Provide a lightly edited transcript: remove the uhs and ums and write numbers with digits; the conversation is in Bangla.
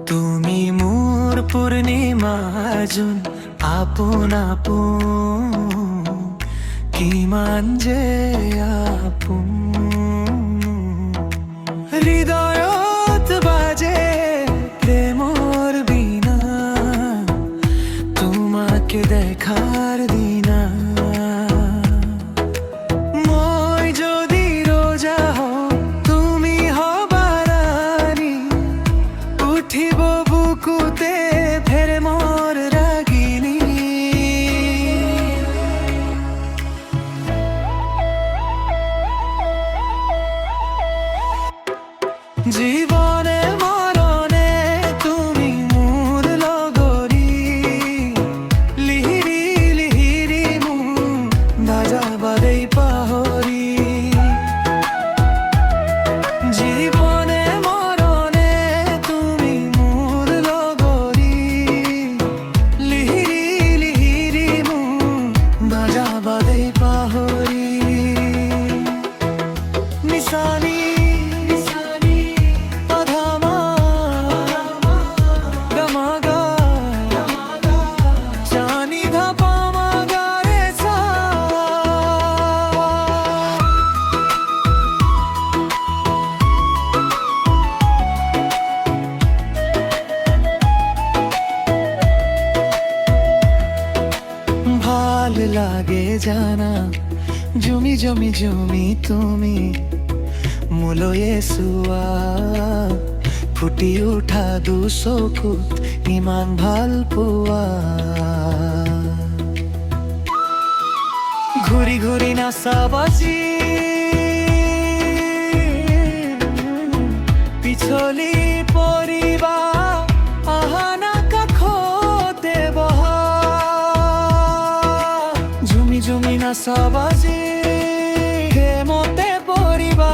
তুমি মোর পূর্ণিমা জুন আপন আপন কিমান যে আপন হৃদয়ত বাজে প্রেমর বিনা তোমাকে দেখার দিনা মই যদি রোজা হও তুমি হবা রানী উঠিব বুকুতে ফের মোর রাগিনী জীবনে মরণে তুমি মোর লগরি লিহিরি লিহিরি মু বাজাবাদেই পাহরি জীবনে মরণে তুমি মোর লগরি লিহিরি লিহিরি মু বাজাবাদেই পাহরি নিশানি ভাল লাগে জানা জমি জমি জমি তুমি মুলয়ে সুয়া ফুটি উঠা দুচকুত ইমান ভাল পোৱা ঘূৰি ঘূৰি নাচা বাজি পিছলি পৰিবা আহানা কাষতে বহা ঝুমি ঝুমি নাচা বাজি প্ৰেমতে পৰিবা